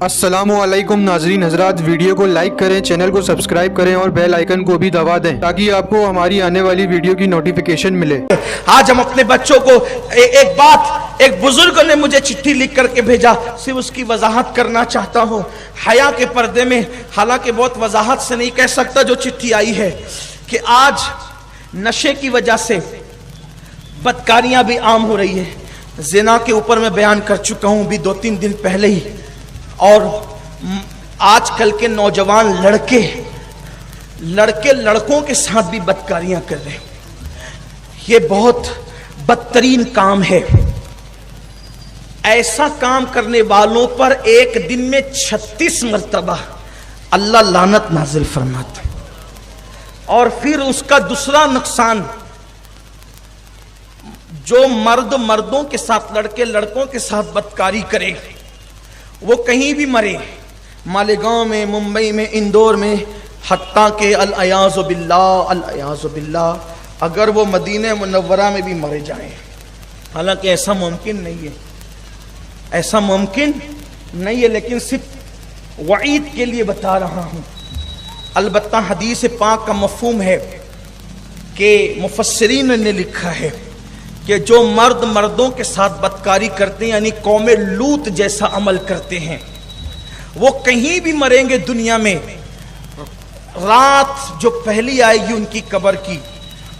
अस्सलाम वालेकुम नाजरीन हजरात, वीडियो को लाइक करें, चैनल को सब्सक्राइब करें और बेल आइकन को भी दबा दें ताकि आपको हमारी आने वाली वीडियो की नोटिफिकेशन मिले। आज हम अपने बच्चों को एक बुजुर्ग ने मुझे चिट्ठी लिख करके भेजा, सिर्फ उसकी वजाहत करना चाहता हूँ हया के पर्दे में। हालांकि बहुत वजाहत से नहीं कह सकता जो चिट्ठी आई है कि आज नशे की वजह से बदकारियां भी आम हो रही है। जिना के ऊपर मैं बयान कर चुका हूं भी 2-3 दिन पहले ही। और आजकल के नौजवान लड़के लड़कों के साथ भी बदकारियां कर रहे हैं। ये बहुत बदतरीन काम है। ऐसा काम करने वालों पर एक दिन में 36 मर्तबा अल्लाह लानत नाजिल फरमाता। और फिर उसका दूसरा नुकसान, जो मर्दों के साथ, लड़कों के साथ बदकारी करे, वो कहीं भी मरे, मालेगांव में, मुंबई में, इंदौर में, हत्ता के अल-अयाज़ु बिल्लाह, अगर वो मदीने मुनव्वरा में भी मरे जाएं। हालांकि ऐसा मुमकिन नहीं है, ऐसा मुमकिन नहीं है, लेकिन सिर्फ वईद के लिए बता रहा हूं। अलबत्ता हदीस पाक का मफहूम है कि मुफस्सिरीन ने लिखा है कि जो मर्दों के साथ बदकारी करते हैं, यानी कौम लूत जैसा अमल करते हैं, वो कहीं भी मरेंगे दुनिया में। रात जो पहली आएगी उनकी कब्र की,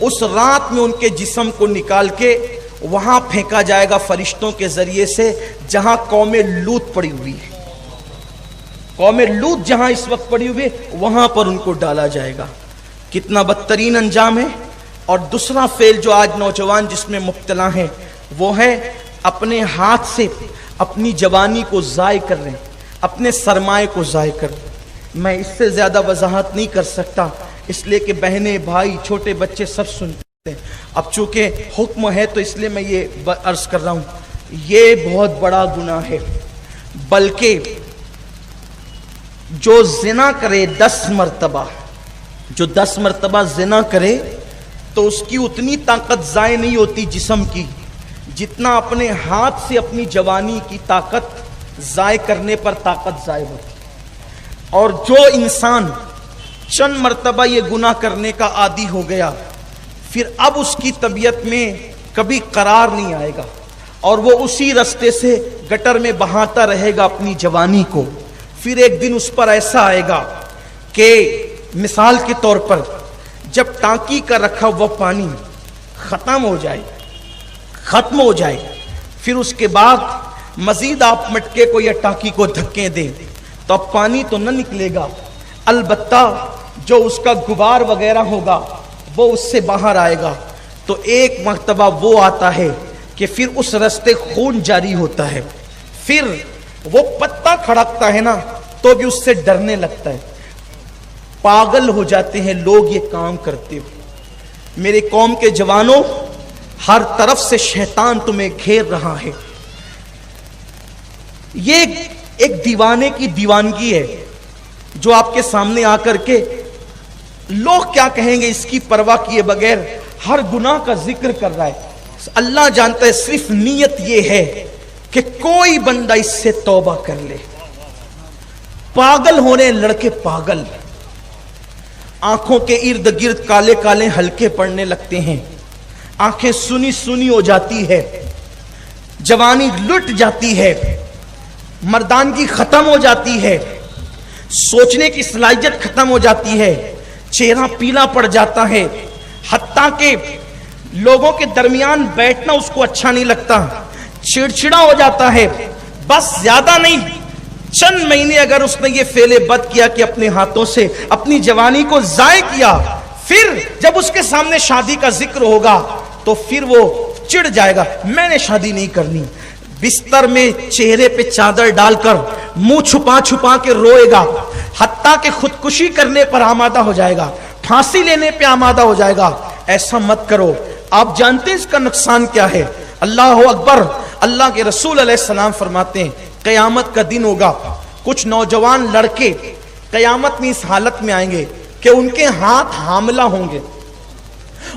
उस रात में उनके जिस्म को निकाल के वहां फेंका जाएगा फरिश्तों के जरिए से, जहां कौम लूत पड़ी हुई है। कौम लूत जहां इस वक्त पड़ी हुई है, वहां पर उनको डाला जाएगा। कितना बदतरीन अंजाम है। और दूसरा फेल जो आज नौजवान जिसमें मुब्तला हैं, वो है अपने हाथ से अपनी जवानी को ज़ाय कर रहे हैं, अपने सरमाए को ज़ाय कर रहे हैं। मैं इससे ज़्यादा वजाहत नहीं कर सकता, इसलिए कि बहनें, भाई, छोटे बच्चे सब सुनते हैं। अब चूँकि हुक्म है तो इसलिए मैं ये अर्ज़ कर रहा हूँ, ये बहुत बड़ा गुनाह है। बल्कि जो ज़िना करे 10 मरतबा, जो 10 मरतबा ज़िना करे, तो उसकी उतनी ताकत ज़ाय नहीं होती जिस्म की, जितना अपने हाथ से अपनी जवानी की ताकत ज़ाय करने पर ताकत ज़ाय होती। और जो इंसान चंद मरतबा ये गुनाह करने का आदी हो गया, फिर अब उसकी तबीयत में कभी करार नहीं आएगा और वो उसी रास्ते से गटर में बहाता रहेगा अपनी जवानी को। फिर एक दिन उस पर ऐसा आएगा कि मिसाल के तौर पर जब टांकी का रखा हुआ पानी खत्म हो जाए, फिर उसके बाद मजीद आप मटके को या टांकी को धक्के दें तो अब पानी तो न निकलेगा, अलबत्ता जो उसका गुबार वगैरह होगा वो उससे बाहर आएगा। तो एक मर्तबा वो आता है कि फिर उस रास्ते खून जारी होता है, फिर वो पत्ता खड़कता है ना तो भी उससे डरने लगता है। पागल हो जाते हैं लोग ये काम करते हो। मेरे कौम के जवानों, हर तरफ से शैतान तुम्हें घेर रहा है। ये एक दीवाने की दीवानगी है जो आपके सामने आकर के लोग क्या कहेंगे इसकी परवाह किए बगैर हर गुनाह का जिक्र कर रहा है। अल्लाह जानता है, सिर्फ नीयत ये है कि कोई बंदा इससे तौबा कर ले। पागल होने लड़के पागल, आंखों के इर्द गिर्द काले काले हल्के पड़ने लगते हैं, आंखें सुनी सुनी हो जाती है, जवानी लुट जाती है, मर्दानगी खत्म हो जाती है, सोचने की सलाहियत खत्म हो जाती है, चेहरा पीला पड़ जाता है, हत्ता के लोगों के दरमियान बैठना उसको अच्छा नहीं लगता, चिड़चिड़ा हो जाता है। बस ज्यादा नहीं, चंद महीने अगर उसने ये फेले बद किया कि अपने हाथों से अपनी जवानी को ज़ाय किया, फिर जब उसके सामने शादी का जिक्र होगा तो फिर वो चिढ़ जाएगा, मैंने शादी नहीं करनी। बिस्तर में चेहरे पे चादर डालकर मुंह छुपा छुपा के रोएगा, हत्ता के खुदकुशी करने पर आमादा हो जाएगा, फांसी लेने पे आमादा हो जाएगा। ऐसा मत करो। आप जानते हैं इसका नुकसान क्या है? अल्लाह अकबर। अल्लाह के रसूल अलैहिस्सलाम फरमाते हैं क़यामत का दिन होगा, कुछ नौजवान लड़के क़यामत में इस हालत में आएंगे कि उनके हाथ हामला होंगे,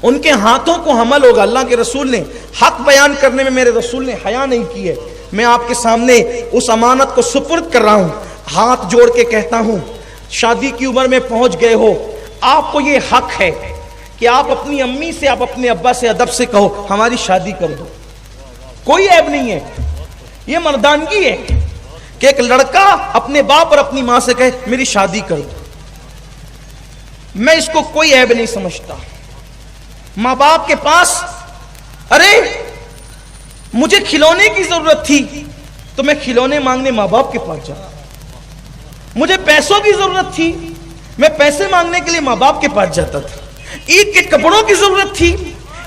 उनके हाथों को हमल होगा। अल्लाह के रसूल ने हक बयान करने में मेरे रसूल ने हया नहीं की है। मैं आपके सामने उस अमानत को सुपुर्द कर रहा हूं। ہاتھ جوڑ کے کہتا ہوں شادی کی عمر میں پہنچ گئے ہو, آپ کو یہ حق ہے کہ آپ اپنی امی سے, آپ اپنے ابا سے ادب سے کہو ہماری شادی کر دو, کوئی عیب نہیں ہے. یہ مردانگی ہے کہ ایک لڑکا اپنے باپ اور اپنی ماں سے کہے میری شادی کر دو. میں اس کو کوئی عیب نہیں سمجھتا. ماں باپ کے پاس, ارے مجھے کھلونے کی ضرورت تھی تو میں کھلونے مانگنے ماں باپ کے پاس جاتا. مجھے پیسوں کی ضرورت تھی, میں پیسے مانگنے کے لیے ماں باپ کے پاس جاتا تھا. عید کے کپڑوں کی ضرورت تھی,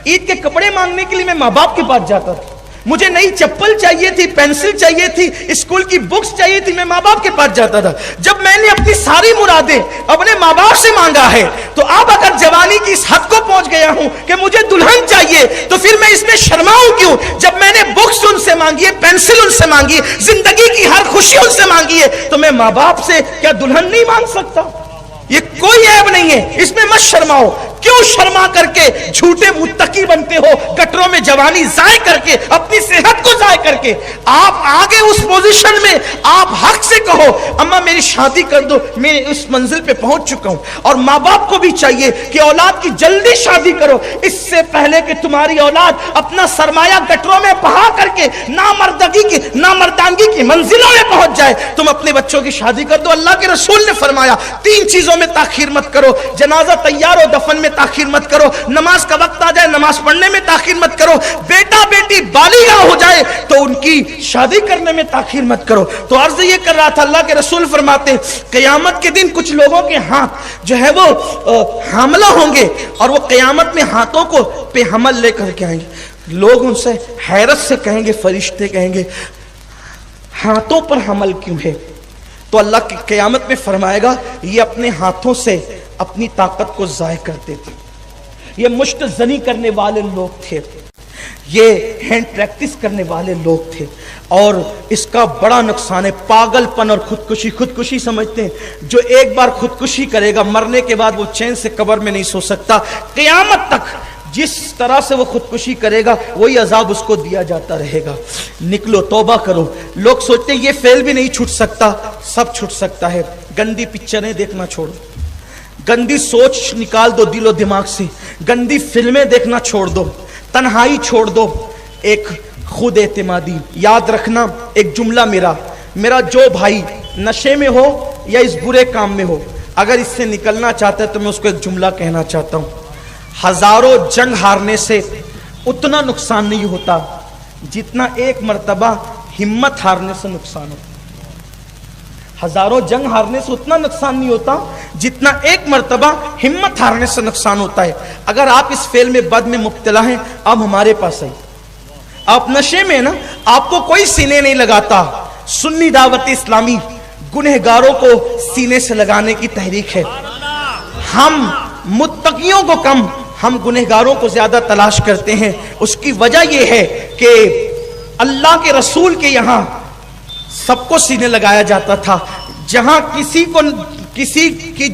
عید کے کپڑے مانگنے کے لیے میں ماں باپ کے پاس جاتا تھا. مجھے نئی چپل چاہیے تھی, پینسل چاہیے تھی, اسکول کی بکس چاہیے تھی, میں ماں باپ کے پاس جاتا تھا. جب میں نے اپنی ساری مرادیں اپنے ماں باپ سے مانگا ہے تو اب اگر جوانی کی اس حد کو پہنچ گیا ہوں کہ مجھے دلہن چاہیے تو پھر میں اس میں شرماؤں کیوں؟ جب میں نے بکس ان سے مانگی ہے, پینسل ان سے مانگی ہے, زندگی کی ہر خوشی ان سے مانگی ہے, تو میں ماں باپ سے کیا دلہن نہیں مانگ سکتا؟ یہ کوئی عیب نہیں ہے, اس میں مت شرماؤ. کیوں شرما کر کے جھوٹے متقی بنتے ہو, گٹروں میں جوانی ضائع کر کے, اپنی صحت کو ضائع کر کے؟ آپ آگے اس پوزیشن میں آپ حق سے کہو اماں میری شادی کر دو, میں اس منزل پہ پہنچ چکا ہوں. اور ماں باپ کو بھی چاہیے کہ اولاد کی جلدی شادی کرو, اس سے پہلے کہ تمہاری اولاد اپنا سرمایہ گٹروں میں بہا کر کے نامردانگی کی منزلوں میں پہنچ جائے. تم اپنے بچوں کی شادی کر دو. اللہ کے رسول نے فرمایا 3 چیزوں میں تاخیر مت کرو, جنازہ تیار ہو دفن میں تاخیر مت کرو, نماز کا وقت آ جائے نماز پڑھنے میں تاخیر مت کرو, بیٹا بیٹی بالغ ہو جائے تو ان کی شادی کرنے میں تاخیر مت کرو. تو عرض یہ کر رہا تھا, اللہ کے رسول فرماتے قیامت کے دن کچھ لوگوں کے ہاتھ جو ہے وہ حاملہ ہوں گے اور وہ قیامت میں ہاتھوں کو پہ حمل لے کر کے آئیں گے. لوگ ان سے حیرت سے کہیں گے, فرشتے کہیں گے ہاتھوں پر حمل کیوں ہے؟ تو اللہ کی قیامت میں فرمائے گا یہ اپنے ہاتھوں سے اپنی طاقت کو ضائع کرتے تھے, یہ مشت زنی کرنے والے لوگ تھے, یہ ہینڈ پریکٹس کرنے والے لوگ تھے. اور اس کا بڑا نقصان ہے پاگل پن اور خودکشی. خودکشی سمجھتے ہیں جو ایک بار خودکشی کرے گا مرنے کے بعد وہ چین سے قبر میں نہیں سو سکتا. قیامت تک جس طرح سے وہ خودکشی کرے گا وہی عذاب اس کو دیا جاتا رہے گا. نکلو, توبہ کرو. لوگ سوچتے ہیں یہ فیل بھی نہیں چھوٹ سکتا, سب چھوٹ سکتا ہے. گندی پکچریں دیکھنا چھوڑو, گندی سوچ نکال دو دل و دماغ سے, گندی فلمیں دیکھنا چھوڑ دو, تنہائی چھوڑ دو. ایک خود اعتمادی. یاد رکھنا ایک جملہ میرا جو بھائی نشے میں ہو یا اس برے کام میں ہو, اگر اس سے نکلنا چاہتا ہے تو میں اس کو ایک جملہ کہنا چاہتا ہوں, ہزاروں جنگ ہارنے سے اتنا نقصان نہیں ہوتا جتنا ایک مرتبہ ہمت ہارنے سے نقصان ہوتا. ہزاروں جنگ ہارنے سے اتنا نقصان نہیں ہوتا جتنا ایک مرتبہ ہمت ہارنے سے نقصان ہوتا ہے. اگر آپ اس فعل میں بد میں مبتلا ہیں, اب ہمارے پاس آئیے. آپ نشے میں نا, آپ کو کوئی سینے نہیں لگاتا. سنی دعوت اسلامی گنہگاروں کو سینے سے لگانے کی تحریک ہے. ہم متقیوں کو کم, ہم گنہگاروں کو زیادہ تلاش کرتے ہیں. اس کی وجہ یہ ہے کہ اللہ کے رسول کے یہاں سب کو سینے لگایا جاتا تھا. جہاں کسی کی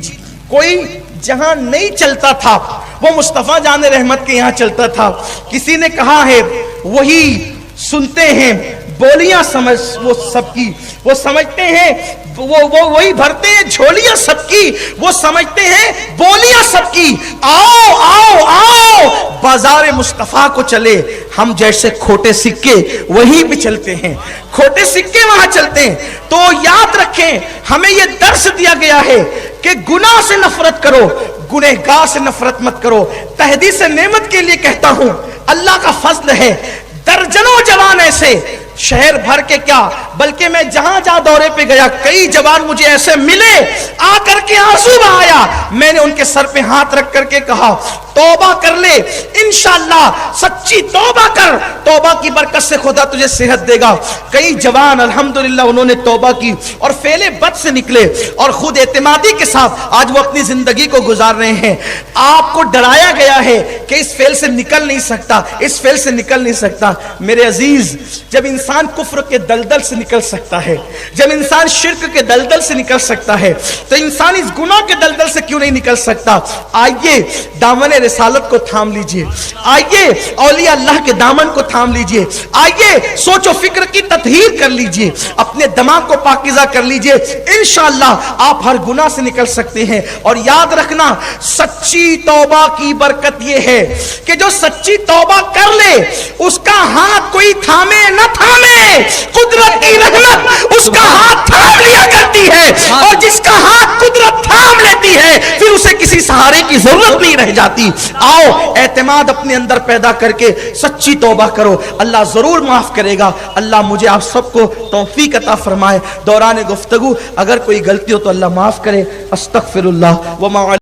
کوئی جہاں نہیں چلتا تھا وہ مصطفیٰ جان رحمت کے یہاں چلتا تھا. کسی نے کہا ہے وہی سنتے ہیں بولیاں سمجھ وہ سب کی, وہ سمجھتے ہیں وہ وہی بھرتے ہیں جھولیاں سب کی, وہ سمجھتے ہیں بولیاں سب کی. آؤ آؤ آؤ بازار مصطفیٰ کو چلے, ہم جیسے کھوٹے سکے وہیں بھی چلتے ہیں, کھوٹے سکے وہاں چلتے ہیں. تو یاد رکھیں ہمیں یہ درس دیا گیا ہے کہ گناہ سے نفرت کرو, گنہگار سے نفرت مت کرو. تحدیث نعمت کے لیے کہتا ہوں اللہ کا فضل ہے, درجنوں جوان ایسے شہر بھر کے کیا بلکہ میں جہاں دورے پہ گیا کئی جوان مجھے ایسے ملے, آ کر کے آنسو بہایا. میں نے ان کے سر پہ ہاتھ رکھ کر کے کہا توبہ کر لے, انشاءاللہ سچی توبہ کر, توبہ کی برکت سے خدا تجھے صحت دے گا. کئی جوان الحمدللہ انہوں نے توبہ کی اور فعل بد سے نکلے اور خود اعتمادی کے ساتھ آج وہ اپنی زندگی کو گزار رہے ہیں. آپ کو ڈرایا گیا ہے کہ اس فعل سے نکل نہیں سکتا, اس فعل سے نکل نہیں سکتا. میرے عزیز, جب انسان کفر کے دلدل سے نکل سکتا ہے, جب انسان شرک کے دلدل سے نکل سکتا ہے, تو انسان اس گناہ کے دلدل سے کیوں نہیں نکل سکتا؟ آئیے دامن रिसालत को थाम लीजिए, आइए औलिया अल्लाह के दामन को थाम लीजिए, आइए सोचो फिक्र की ततहीर कर लीजिए, अपने दिमाग को पाकीज़ा कर लीजिए, इंशाअल्लाह आप हर गुनाह से निकल सकते हैं। और याद रखना, सच्ची तौबा की बरकत यह है कि जो सच्ची तौबा कर ले उसका हाथ कोई थामे न थामे, कुदरत की रहमत उसका हाथ थाम लिया करती है, और जिसका हाथ कुदरत थाम लेती है फिर उसे किसी सहारे की जरूरत नहीं रह जाती। आओ एतमाद अपने अंदर पैदा करके सच्ची तौबा करो, अल्लाह जरूर माफ करेगा। अल्लाह मुझे आप सबको तौफीक अता फरमाए। दौरान गुफ्तगू अगर कोई गलती हो तो अल्लाह माफ करे। अस्तगफिरुल्लाह व मा